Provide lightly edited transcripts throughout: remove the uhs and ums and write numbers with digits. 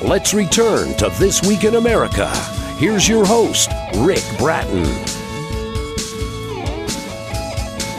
Let's return to This Week in America. Here's your host, Rick Bratton.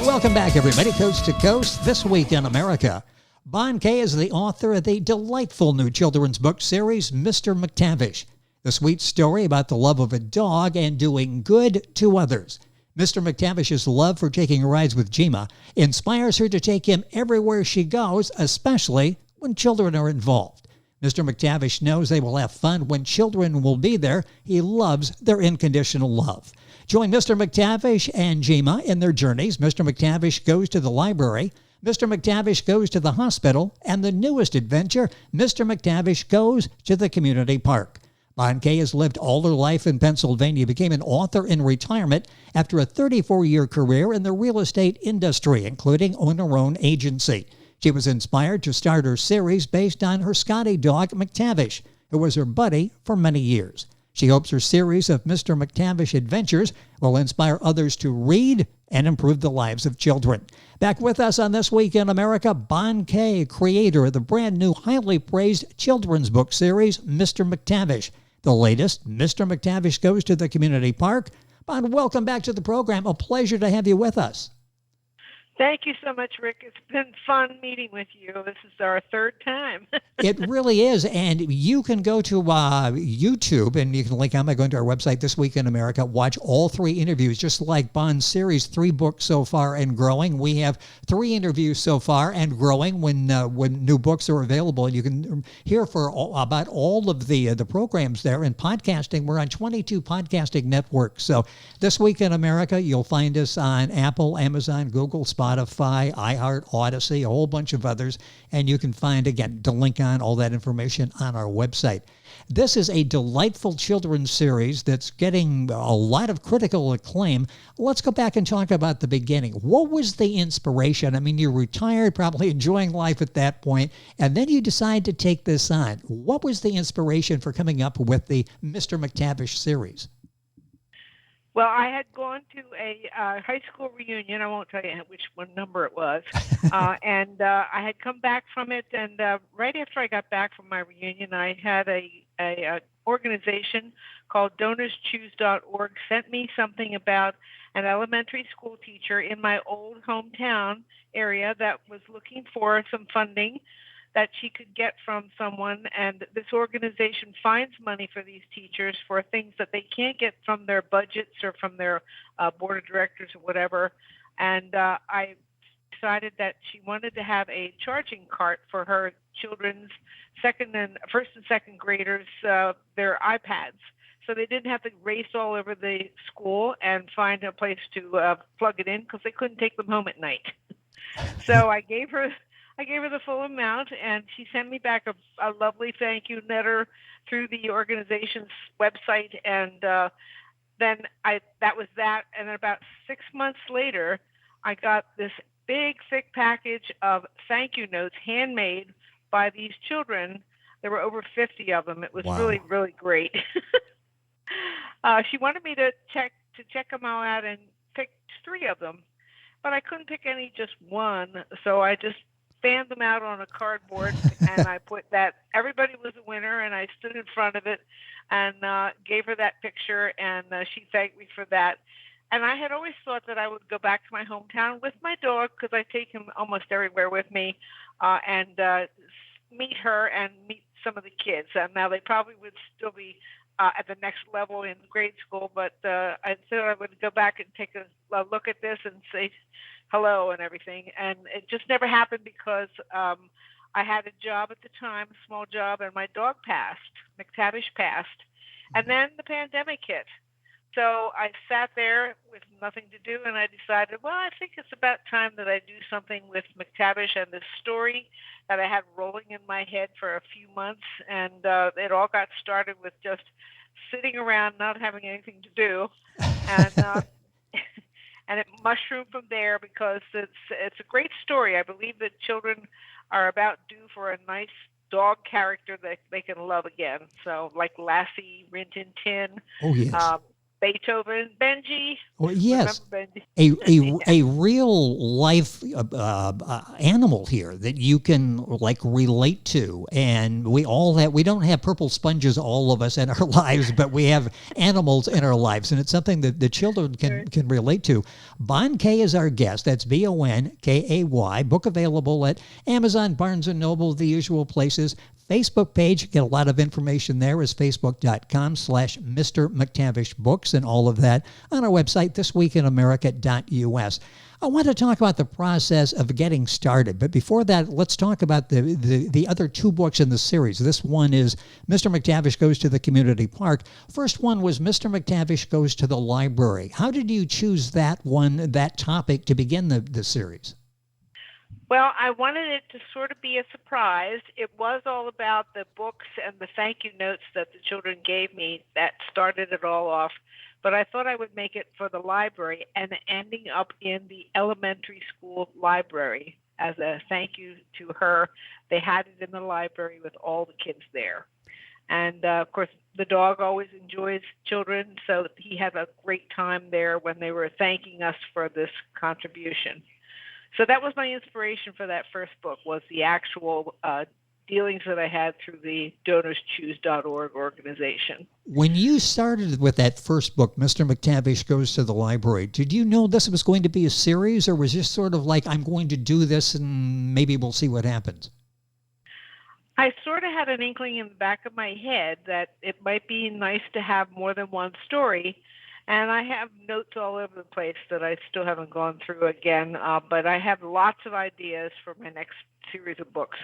Welcome back, everybody, coast to coast. This Week in America. Bon Kay is the author of the delightful new children's book series, Mr. McTavish, the sweet story about the love of a dog and doing good to others. Mr. McTavish's love for taking rides with Gma inspires her to take him everywhere she goes, especially when children are involved. Mr. McTavish knows they will have fun when children will be there. He loves their unconditional love. Join Mr. McTavish and Gma in their journeys. Mr. McTavish goes to the library. Mr. McTavish goes to the hospital. And the newest adventure, Mr. McTavish goes to the community park. Bon Kay has lived all her life in Pennsylvania, became an author in retirement after a 34-year career in the real estate industry, including owning her own agency. She was inspired to start her series based on her Scotty dog, McTavish, who was her buddy for many years. She hopes her series of Mr. McTavish adventures will inspire others to read and improve the lives of children. Back with us on This Week in America, Bon Kay, creator of the brand new, highly praised children's book series, Mr. McTavish. The latest, Mr. McTavish Goes to the Community Park. Bon, welcome back to the program. A pleasure to have you with us. Thank you so much, Rick. It's been fun meeting with you. This is our third time. It really is. And you can go to YouTube, and you can link on by going to our website, This Week in America, watch all 3 interviews, just like Bon's series, 3 books so far and growing. We have 3 interviews so far and growing when new books are available. And you can hear about all of the programs there. And podcasting, we're on 22 podcasting networks. So This Week in America, you'll find us on Apple, Amazon, Google, Spotify, iHeart, Odyssey, a whole bunch of others. And you can find, again, the link on all that information on our website. This is a delightful children's series that's getting a lot of critical acclaim. Let's go back and talk about the beginning. What was the inspiration? I mean, you're retired, probably enjoying life at that point, and then you decide to take this on. What was the inspiration for coming up with the Mr. McTavish series? Well, I had gone to a high school reunion. I won't tell you which number it was. And I had come back from it. And right after I got back from my reunion, I had a organization called DonorsChoose.org sent me something about an elementary school teacher in my old hometown area that was looking for some funding that she could get from someone, and this organization finds money for these teachers for things that they can't get from their budgets or from their board of directors or whatever. And I decided that she wanted to have a charging cart for her children's first and second graders, their iPads, so they didn't have to race all over the school and find a place to plug it in because they couldn't take them home at night. So I gave her the full amount, and she sent me back a lovely thank you letter through the organization's website. And then that was that. And then about 6 months later, I got this big, thick package of thank you notes handmade by these children. There were over 50 of them. It was really, really great. She wanted me to check them all out and pick 3 of them, but I couldn't pick just one. So I just fanned them out on a cardboard, and I put that everybody was a winner, and I stood in front of it and gave her that picture, and she thanked me for that. And I had always thought that I would go back to my hometown with my dog, because I take him almost everywhere with me, and meet her and meet some of the kids. And now they probably would still be at the next level in grade school, but I said I would go back and take a look at this and say hello and everything. And it just never happened because I had a job at the time, a small job, and my dog passed. McTavish passed. And then the pandemic hit. So I sat there with nothing to do, and I decided, well, I think it's about time that I do something with McTavish and this story that I had rolling in my head for a few months. And it all got started with just sitting around, not having anything to do. And and it mushroomed from there because it's a great story. I believe that children are about due for a nice dog character that they can love again. So like Lassie, Rin Tin Tin. Oh, yes. Beethoven, Benji. Well, yes, Remember Benji? a real life animal here that you can like relate to, and we don't have purple sponges, all of us, in our lives, but we have animals in our lives, and it's something that the children can relate to. Bon Kay is our guest. That's BONKAY. Book available at Amazon, Barnes and Noble, the usual places. Facebook page, get a lot of information there, is facebook.com/Mr. McTavish Books, and all of that on our website, thisweekinamerica.us. I want to talk about the process of getting started, but before that, let's talk about the other two books in the series. This one is Mr. McTavish Goes to the Community Park. First one was Mr. McTavish Goes to the Library. How did you choose that topic to begin the series? Well, I wanted it to sort of be a surprise. It was all about the books and the thank you notes that the children gave me that started it all off. But I thought I would make it for the library and ending up in the elementary school library as a thank you to her. They had it in the library with all the kids there. And, of course, the dog always enjoys children, so he had a great time there when they were thanking us for this contribution. So that was my inspiration for that first book, was the actual dealings that I had through the DonorsChoose.org organization. When you started with that first book, Mr. McTavish Goes to the Library, did you know this was going to be a series, or was this sort of like, I'm going to do this and maybe we'll see what happens? I sort of had an inkling in the back of my head that it might be nice to have more than one story. And I have notes all over the place that I still haven't gone through again, but I have lots of ideas for my next series of books.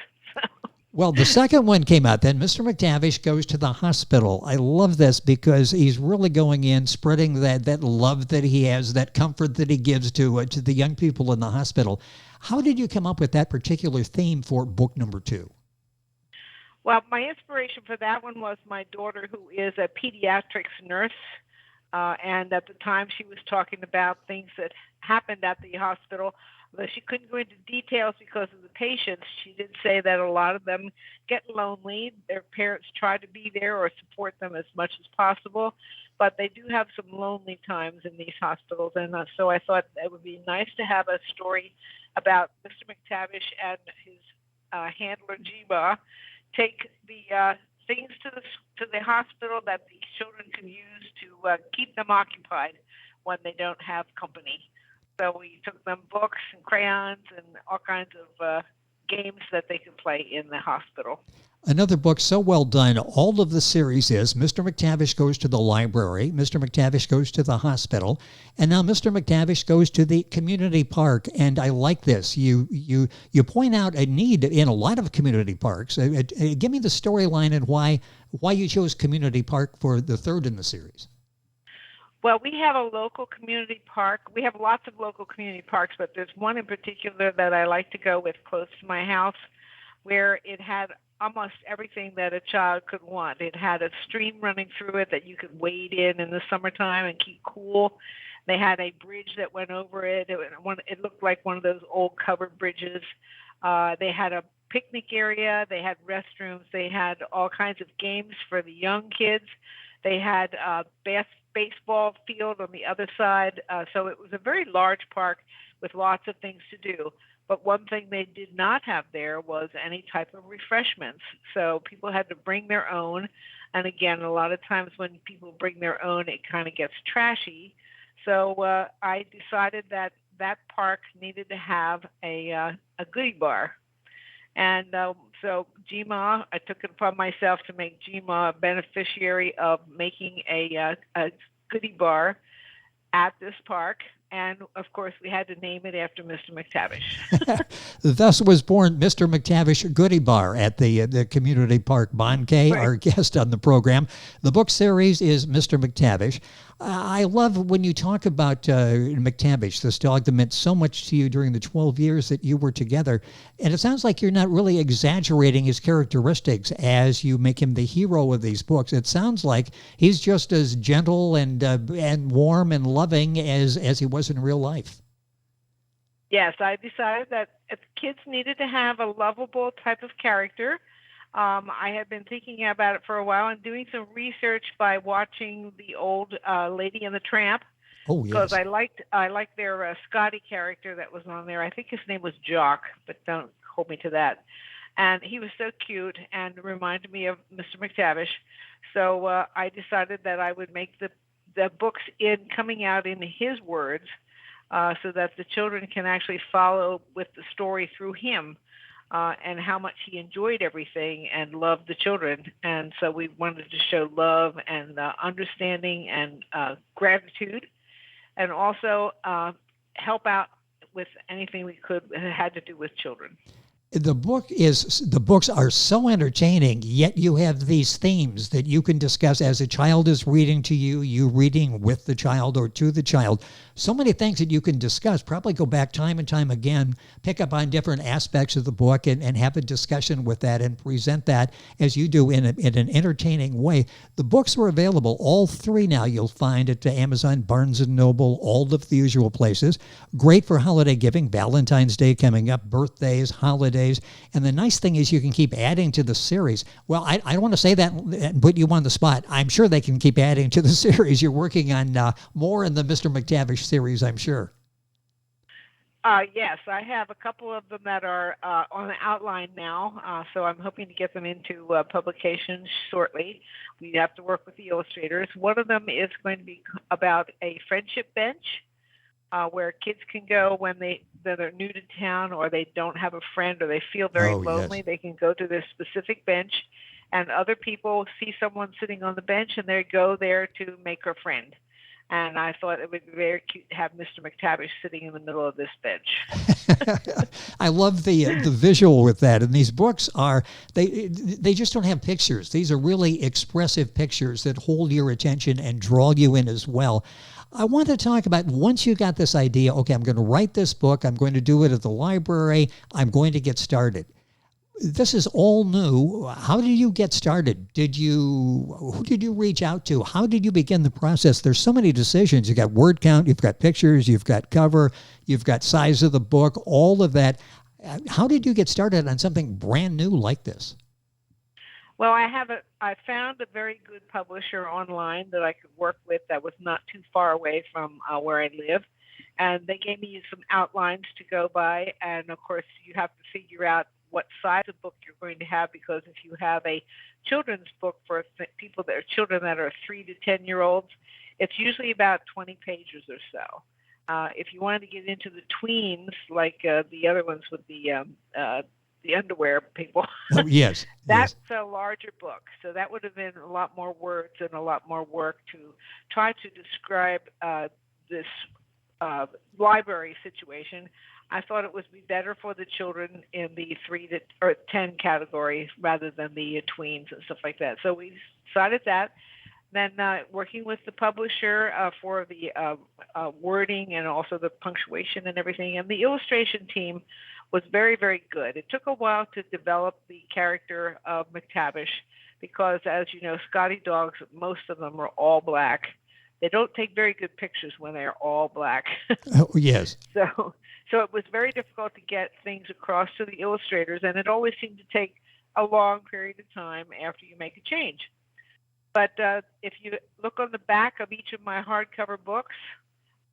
Well, the second one came out then, Mr. McTavish Goes to the Hospital. I love this because he's really going in, spreading that love that he has, that comfort that he gives to the young people in the hospital. How did you come up with that particular theme for book number 2? Well, my inspiration for that one was my daughter, who is a pediatrics nurse. And at the time, she was talking about things that happened at the hospital. Though she couldn't go into details because of the patients, she did say that a lot of them get lonely. Their parents try to be there or support them as much as possible, but they do have some lonely times in these hospitals. And so I thought it would be nice to have a story about Mr. McTavish and his handler, Gma, take the things to the hospital that the children can use to keep them occupied when they don't have company. So we took them books and crayons and all kinds of games that they could play in the hospital. Another book so well done. All of the series is Mr. McTavish Goes to the Library, Mr. McTavish Goes to the Hospital, and now Mr. McTavish Goes to the Community Park. And I like this. You point out a need in a lot of community parks. Give me the storyline and why you chose Community Park for the third in the series. Well, we have a local community park. We have lots of local community parks, but there's one in particular that I like to go with close to my house, where it had almost everything that a child could want. It had a stream running through it that you could wade in the summertime and keep cool. They had a bridge that went over it. It looked like one of those old covered bridges. They had a picnic area. They had restrooms. They had all kinds of games for the young kids. They had a baseball field on the other side. So it was a very large park with lots of things to do. But one thing they did not have there was any type of refreshments. So people had to bring their own. And again, a lot of times when people bring their own, it kind of gets trashy. So I decided that park needed to have a goodie bar. And so Gma, I took it upon myself to make Gma a beneficiary of making a goodie bar at this park. And, of course, we had to name it after Mr. McTavish. Thus was born Mr. McTavish Goodie Bar at the community park. Bon Kay, Right. our guest on the program. The book series is Mr. McTavish. I love when you talk about McTavish, this dog that meant so much to you during the 12 years that you were together. And it sounds like you're not really exaggerating his characteristics as you make him the hero of these books. It sounds like he's just as gentle and warm and loving as he was in real life. Yes, I decided that if kids needed to have a lovable type of character, I had been thinking about it for a while and doing some research by watching the old Lady and the Tramp, Oh, because yes. I liked their Scotty character that was on there. I think his name was Jock, but don't hold me to that. And he was so cute and reminded me of Mr. McTavish. So I decided that I would make the books in coming out in his words, so that the children can actually follow with the story through him, and how much he enjoyed everything and loved the children. And so we wanted to show love and understanding and gratitude, and also help out with anything we could that had to do with children. The books are so entertaining, yet you have these themes that you can discuss as a child is reading to you, you reading with the child or to the child. So many things that you can discuss, probably go back time and time again, pick up on different aspects of the book and have a discussion with that and present that as you do in an entertaining way. The books are available, all three now you'll find at Amazon, Barnes & Noble, all of the usual places. Great for holiday giving, Valentine's Day coming up, birthdays, holidays. And the nice thing is you can keep adding to the series. Well, I don't want to say that and put you on the spot. I'm sure they can keep adding to the series. You're working on more in the Mr. McTavish series, I'm sure. Yes, I have a couple of them that are on the outline now, so I'm hoping to get them into publication shortly. We have to work with the illustrators. One of them is going to be about a friendship bench, where kids can go when they're new to town, or they don't have a friend, or they feel very lonely. Yes. They can go to this specific bench, and other people see someone sitting on the bench, and they go there to make a friend. And I thought it would be very cute to have Mr. McTavish sitting in the middle of this bench. I love the visual with that. And these books they just don't have pictures. These are really expressive pictures that hold your attention and draw you in as well. I want to talk about, once you got this idea, okay, I'm going to write this book, I'm going to do it at the library, I'm going to get started. This is all new. How did you get started? Who did you reach out to? How did you begin the process? There's so many decisions. You've got word count, you've got pictures, you've got cover, you've got size of the book, all of that. How did you get started on something brand new like this? Well, I found a very good publisher online that I could work with that was not too far away from where I live. And they gave me some outlines to go by. And of course, you have to figure out what size of book you're going to have, because if you have a children's book for people that are children that are 3 to 10-year-olds, it's usually about 20 pages or so. If you wanted to get into the tweens, like the other ones with the underwear people, Oh, yes. that's Yes. a larger book. So that would have been a lot more words and a lot more work to try to describe this library situation. I thought it would be better for the children in the 3 to 10 category rather than the tweens and stuff like that. So we decided that. Then working with the publisher for the wording and also the punctuation and everything. And the illustration team was very, very good. It took a while to develop the character of McTavish because, as you know, Scotty dogs, most of them are all black. They don't take very good pictures when they're all black. Oh, yes. So it was very difficult to get things across to the illustrators, and it always seemed to take a long period of time after you make a change. But if you look on the back of each of my hardcover books,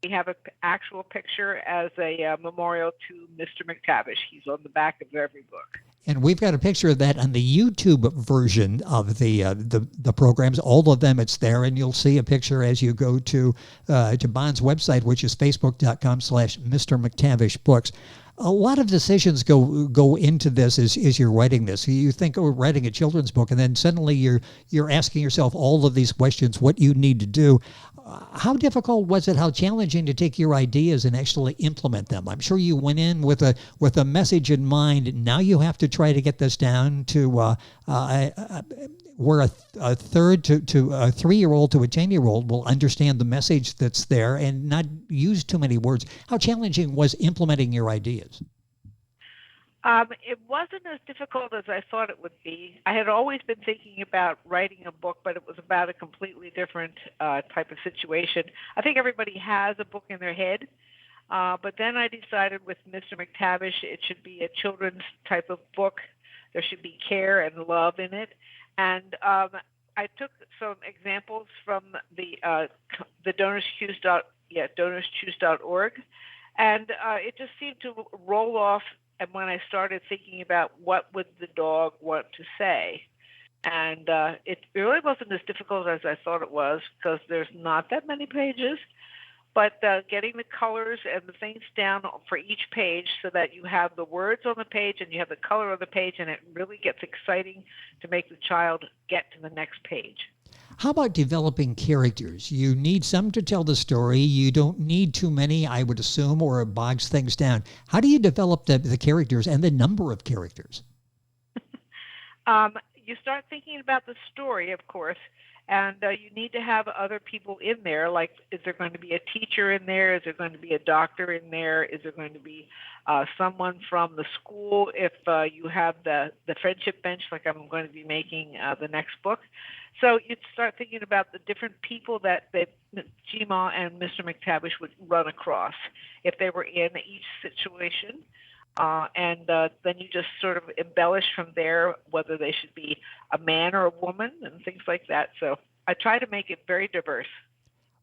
we have an actual picture as a memorial to Mr. McTavish. He's on the back of every book. And we've got a picture of that on the YouTube version of the programs. All of them, it's there, and you'll see a picture as you go to Bond's website, which is facebook.com/Mr. McTavish Books. A lot of decisions go into this as you're writing this. You think, oh, writing a children's book, and then suddenly you're asking yourself all of these questions, what you need to do. How difficult was it? How challenging to take your ideas and actually implement them? I'm sure you went in with a message in mind. Now you have to try to get this down to where a third to a 3-year-old to a 10-year-old will understand the message that's there and not use too many words. How challenging was implementing your ideas? It wasn't as difficult as I thought it would be. I had always been thinking about writing a book, but it was about a completely different type of situation. I think everybody has a book in their head, but then I decided with Mr. McTavish it should be a children's type of book, there should be care and love in it. And I took some examples from the donorschoose.org, and it just seemed to roll off. And when I started thinking about what would the dog want to say, and it really wasn't as difficult as I thought it was, because there's not that many pages. But getting the colors and the things down for each page so that you have the words on the page and you have the color on the page, and it really gets exciting to make the child get to the next page. How about developing characters? You need some to tell the story. You don't need too many, I would assume, or it bogs things down. How do you develop the characters and the number of characters? You start thinking about the story, of course, and you need to have other people in there. Like, is there going to be a teacher in there? Is there going to be a doctor in there? Is there going to be someone from the school? If you have the friendship bench, like I'm going to be making the next book. So you'd start thinking about the different people that Gma and Mr. McTavish would run across if they were in each situation. And then you just sort of embellish from there, whether they should be a man or a woman and things like that. So I try to make it very diverse.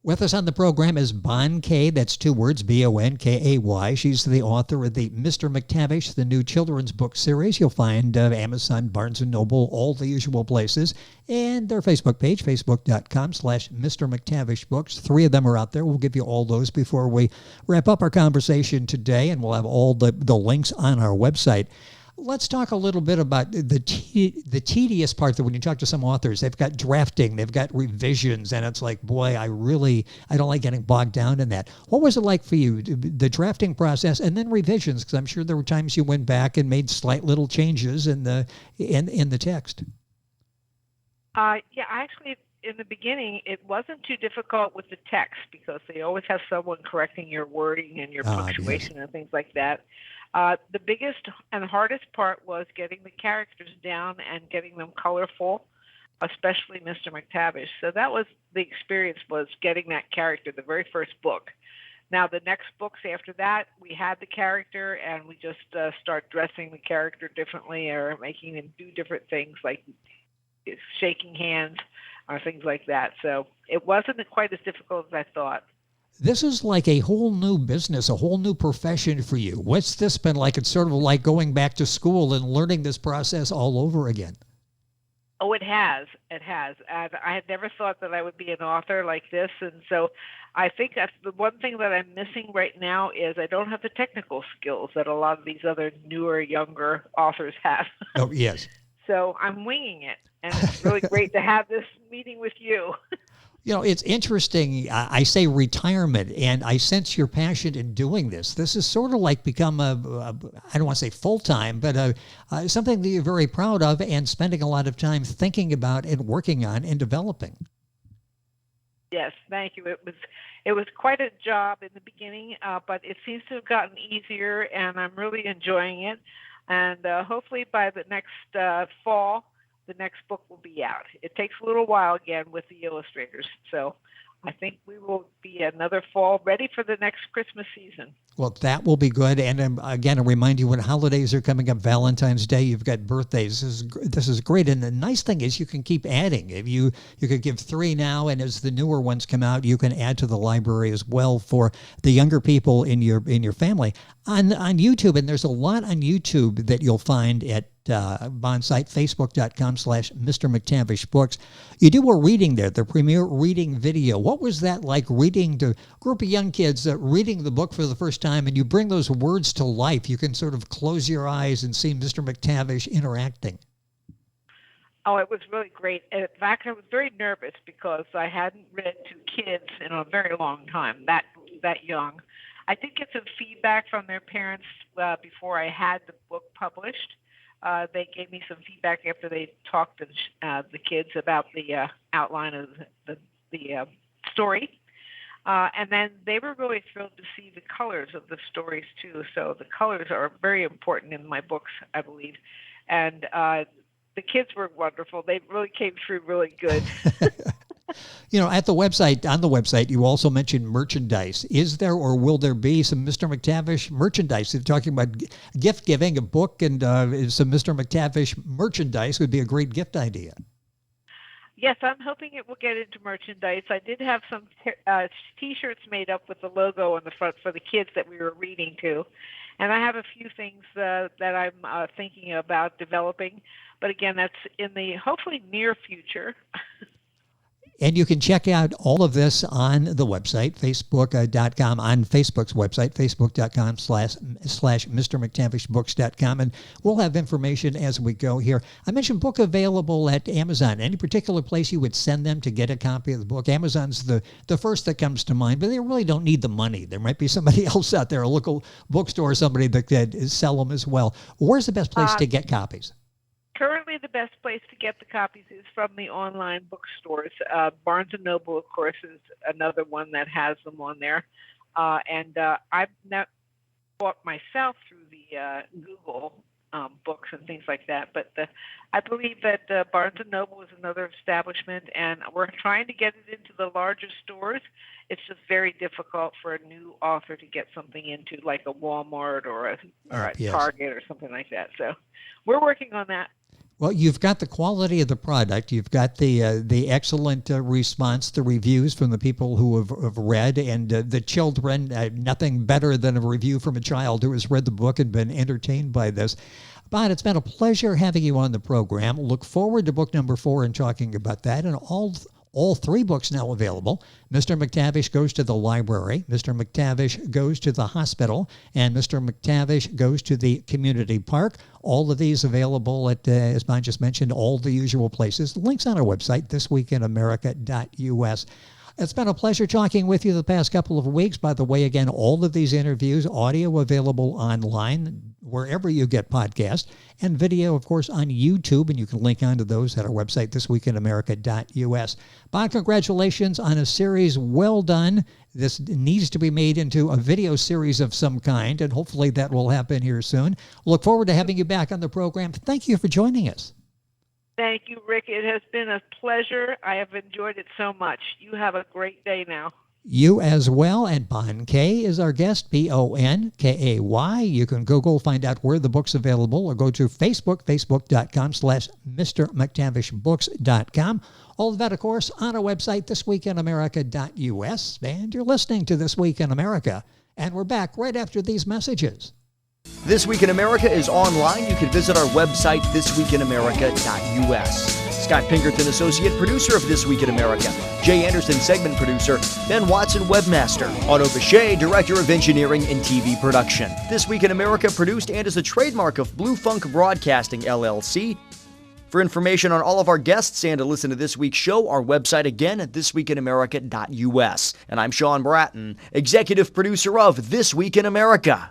With us on the program is Bon Kay. That's 2 words, Bonkay. She's the author of the Mr. McTavish, the new children's book series. You'll find Amazon, Barnes & Noble, all the usual places. And their Facebook page, facebook.com/Mr. McTavish Books. 3 of them are out there. We'll give you all those before we wrap up our conversation today, and we'll have all the links on our website. Let's talk a little bit about the tedious part that when you talk to some authors, they've got drafting, they've got revisions, and it's like, boy, I don't like getting bogged down in that. What was it like for you, the drafting process and then revisions? Because I'm sure there were times you went back and made slight little changes in the text. Yeah, actually, in the beginning, it wasn't too difficult with the text because they always have someone correcting your wording and your punctuation and things like that. The biggest and hardest part was getting the characters down and getting them colorful, especially Mr. McTavish. So that was the experience, was getting that character, the very first book. Now, the next books after that, we had the character, and we just start dressing the character differently or making him do different things like shaking hands or things like that. So it wasn't quite as difficult as I thought. This is like a whole new business, a whole new profession for you. What's this been like? It's sort of like going back to school and learning this process all over again. Oh, it has. It has. And I had never thought that I would be an author like this. And so I think that's the one thing that I'm missing right now is I don't have the technical skills that a lot of these other newer, younger authors have. Oh, yes. So I'm winging it. And it's really great to have this meeting with you. You know, it's interesting. I say retirement, and I sense your passion in doing this. This is sort of like become I don't want to say full-time, but something that you're very proud of and spending a lot of time thinking about and working on and developing. Yes, thank you. It was quite a job in the beginning, but it seems to have gotten easier, and I'm really enjoying it. And hopefully by the next fall, the next book will be out. It takes a little while again with the illustrators. So I think we will be another fall ready for the next Christmas season. Well, that will be good. And again, I remind you when holidays are coming up, Valentine's Day, you've got birthdays. This is great. And the nice thing is you can keep adding. If you could give 3 now, and as the newer ones come out, you can add to the library as well for the younger people in your family. On YouTube, and there's a lot on YouTube that you'll find at Bon's site, facebook.com/Mr. McTavish Books. You do a reading there, the premiere reading video. What was that like, reading to a group of young kids, reading the book for the first time, and you bring those words to life? You can sort of close your eyes and see Mr. McTavish interacting. Oh, it was really great. In fact, I was very nervous because I hadn't read to kids in a very long time, that young. I did get some feedback from their parents before I had the book published. They gave me some feedback after they talked to the kids about the outline of the story. And then they were really thrilled to see the colors of the stories, too. So the colors are very important in my books, I believe. And the kids were wonderful. They really came through really good. At the website, on the website, you also mentioned merchandise. Is there or will there be some Mr. McTavish merchandise? If you're talking about gift giving, a book and some Mr. McTavish merchandise would be a great gift idea. Yes, I'm hoping it will get into merchandise. I did have some T-shirts made up with the logo on the front for the kids that we were reading to. And I have a few things that I'm thinking about developing. But again, that's in the hopefully near future. And you can check out all of this on the website, facebook.com, on Facebook's website, facebook.com/MrMcTavishBooks.com. And we'll have information as we go here. I mentioned book available at Amazon. Any particular place you would send them to get a copy of the book? Amazon's the first that comes to mind, but they really don't need the money. There might be somebody else out there, a local bookstore or somebody that could sell them as well. Where's the best place to get copies? Currently, the best place to get the copies is from the online bookstores. Barnes & Noble, of course, is another one that has them on there. And I've not bought myself through the Google books and things like that. But I believe that Barnes & Noble is another establishment, and we're trying to get it into the larger stores. It's just very difficult for a new author to get something into, like a Walmart or a Target or something like that. So we're working on that. Well, you've got the quality of the product. You've got the excellent response, the reviews from the people who have read, and the children. Nothing better than a review from a child who has read the book and been entertained by this. But it's been a pleasure having you on the program. Look forward to book number 4 and talking about that, and all 3 books now available. Mr. McTavish Goes to the Library, Mr. McTavish Goes to the Hospital, and Mr. McTavish Goes to the Community Park. All of these available at, as Bon just mentioned, all the usual places. Links on our website, thisweekinamerica.us. It's been a pleasure talking with you the past couple of weeks. By the way, again, all of these interviews, audio available online, wherever you get podcasts, and video, of course, on YouTube, and you can link onto those at our website, thisweekinamerica.us. Bon, congratulations on a series well done. This needs to be made into a video series of some kind, and hopefully that will happen here soon. Look forward to having you back on the program. Thank you for joining us. Thank you, Rick. It has been a pleasure. I have enjoyed it so much. You have a great day now. You as well. And Bon Kay is our guest, Bonkay. You can Google, find out where the book's available, or go to Facebook, facebook.com/MrMcTavishBooks.com. All of that, of course, on our website, thisweekinamerica.us. And you're listening to This Week in America. And we're back right after these messages. This Week in America is online. You can visit our website, thisweekinamerica.us. Scott Pinkerton, associate producer of This Week in America. Jay Anderson, segment producer. Ben Watson, webmaster. Otto Bechet, director of engineering and TV production. This Week in America produced and is a trademark of Blue Funk Broadcasting, LLC. For information on all of our guests and to listen to this week's show, our website again at thisweekinamerica.us. And I'm Sean Bratton, executive producer of This Week in America.